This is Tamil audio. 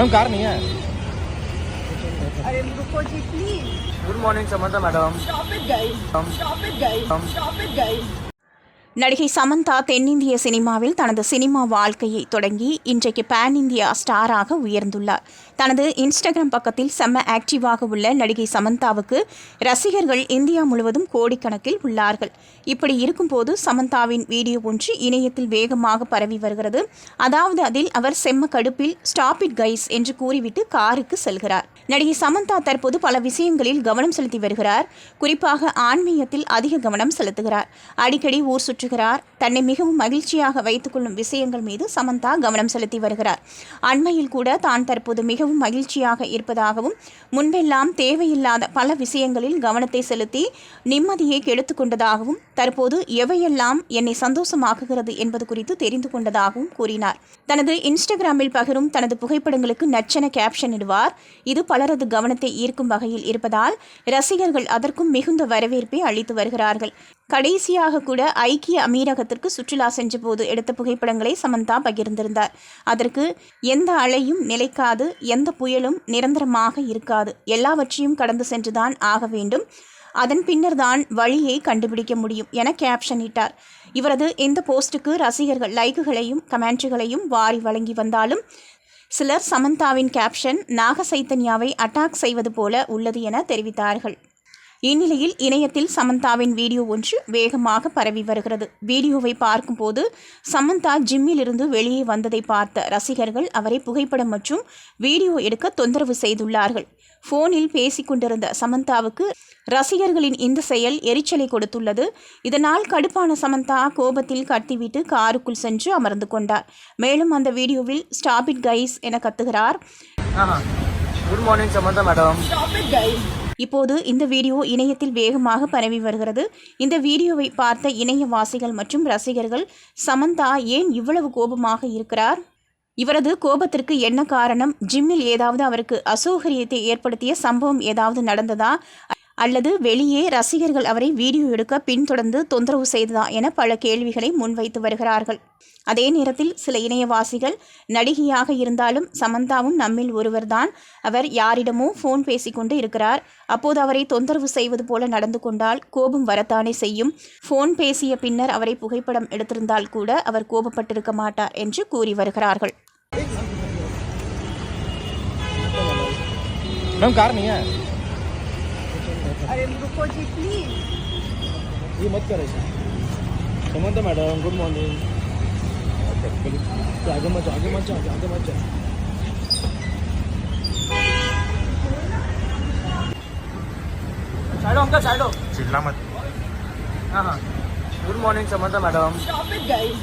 मैम कार नहीं है। अरे रुको जी please. Good morning Samantha madam. Stop it guys, stop it guys, stop it guys. நடிகை சமந்தா தென்னிந்திய சினிமாவில் தனது சினிமா வாழ்க்கையை தொடங்கி இன்றைக்கு பேன் இந்தியா ஸ்டாராக உயர்ந்துள்ளார். தனது இன்ஸ்டாகிராம் பக்கத்தில் செம்ம ஆக்டிவாக உள்ள நடிகை சமந்தாவுக்கு ரசிகர்கள் இந்தியா முழுவதும் கோடிக்கணக்கில் உள்ளார்கள். இப்படி இருக்கும்போது சமந்தாவின் வீடியோ ஒன்று இணையத்தில் வேகமாக பரவி வருகிறது. அதாவது அதில் அவர் செம்ம கடுப்பில் ஸ்டாப் இட் கைஸ் என்று கூறிவிட்டு காருக்கு செல்கிறார். நடிகை சமந்தா தற்போது பல விஷயங்களில் கவனம் செலுத்தி வருகிறார். குறிப்பாக ஆன்மீகத்தில் அதிக கவனம் செலுத்துகிறார். அடிக்கடி ஊர் சுற்றுகிறார். தன்னை மிகவும் மகிழ்ச்சியாக வைத்துக் கொள்ளும் விஷயங்கள் மீது சமந்தா கவனம் செலுத்தி வருகிறார். அண்மையில் கூட தான் தற்போது மிகவும் மகிழ்ச்சியாக இருப்பதாகவும் முன்பெல்லாம் தேவையில்லாத பல விஷயங்களில் கவனத்தை செலுத்தி நிம்மதியை கெடுத்துக் கொண்டதாகவும் தற்போது எவையெல்லாம் என்னை சந்தோஷமாக்குகிறது என்பது குறித்து தெரிந்து கொண்டதாகவும் கூறினார். தனது இன்ஸ்டாகிராமில் பகிரும் தனது புகைப்படங்களுக்கு நச்சென கேப்ஷன் இடுவார். இது பலரது கவனத்தை ஈர்க்கும் வகையில் இருப்பதால் ரசிகர்கள் அதற்கும் மிகுந்த வரவேற்பை அளித்து வருகிறார்கள். கடைசியாக கூட ஐக்கிய அமீரகத்திற்கு சுற்றுலா சென்றபோது எடுத்த புகைப்படங்களை சமந்தா பகிர்ந்திருந்தார். அதற்கு எந்த அலையும் நிலைக்காது, எந்த புயலும் நிரந்தரமாக இருக்காது, எல்லாவற்றையும் கடந்து சென்றுதான் ஆக வேண்டும், அதன் பின்னர் தான் வழியை கண்டுபிடிக்க முடியும் என கேப்ஷன் இட்டார். இவரது இந்த போஸ்டுக்கு ரசிகர்கள் லைக்குகளையும் கமெண்ட்களையும் வாரி வழங்கி வந்தாலும் சிலர் சமந்தாவின் கேப்ஷன் நாக சைத்தன்யாவை அட்டாக் செய்வது போல உள்ளது என தெரிவித்தார்கள். இந்நிலையில் இணையத்தில் சமந்தாவின் வீடியோ ஒன்று வேகமாக பரவி வருகிறது. வீடியோவை பார்க்கும்போது சமந்தா ஜிம்மில் இருந்து வெளியே வந்ததை பார்த்த ரசிகர்கள் அவரை புகைப்படம் மற்றும் வீடியோ எடுக்க தொந்தரவு செய்துள்ளார்கள். போனில் பேசிக்கொண்டிருந்த சமந்தாவுக்கு ரசிகர்களின் இந்த செயல் எரிச்சலை கொடுத்துள்ளது. இதனால் கடுப்பான சமந்தா கோபத்தில் கத்திவிட்டு காருக்குள் சென்று அமர்ந்து கொண்டார். மேலும் அந்த வீடியோவில் ஸ்டாப் இட் கைஸ் என கத்துகிறார். Good morning Samantha madam. Stop it guys. இப்போது இந்த வீடியோ இணையத்தில் வேகமாக பரவி வருகிறது. இந்த வீடியோவை பார்த்த இணையவாசிகள் மற்றும் ரசிகர்கள் சமந்தா ஏன் இவ்வளவு கோபமாக இருக்கிறார்? இவரது கோபத்திற்கு என்ன காரணம்? ஜிம்மில் ஏதாவது அவருக்கு அசௌகரியத்தை ஏற்படுத்திய சம்பவம் ஏதாவது நடந்ததா? அல்லது வெளியே ரசிகர்கள் அவரை வீடியோ எடுக்க பின்தொடர்ந்து தொந்தரவு செய்ததா என பல கேள்விகளை முன்வைத்து வருகிறார்கள். அதே நேரத்தில் சில இணையவாசிகள் நடிகையாக இருந்தாலும் சமந்தாவும் நம்மில் ஒருவர்தான், அவர் யாரிடமோ ஃபோன் பேசிக்கொண்டு இருக்கிறார், அப்போது அவரை தொந்தரவு செய்வது போல நடந்து கொண்டால் கோபம் வரத்தானே செய்யும், ஃபோன் பேசிய பின்னர் அவரை புகைப்படம் எடுத்திருந்தால் கூட அவர் கோபப்பட்டிருக்க மாட்டார் என்று கூறி வருகிறார்கள். मैम कार नहीं है। अरे रुको जी प्लीज। ये मत करो समंता मैडम। Good morning. आगे मत आगे मत आगे मत साइडो अंकल साइडो चिल्ला मत। हाँ good morning Samantha madam. Stop it guys.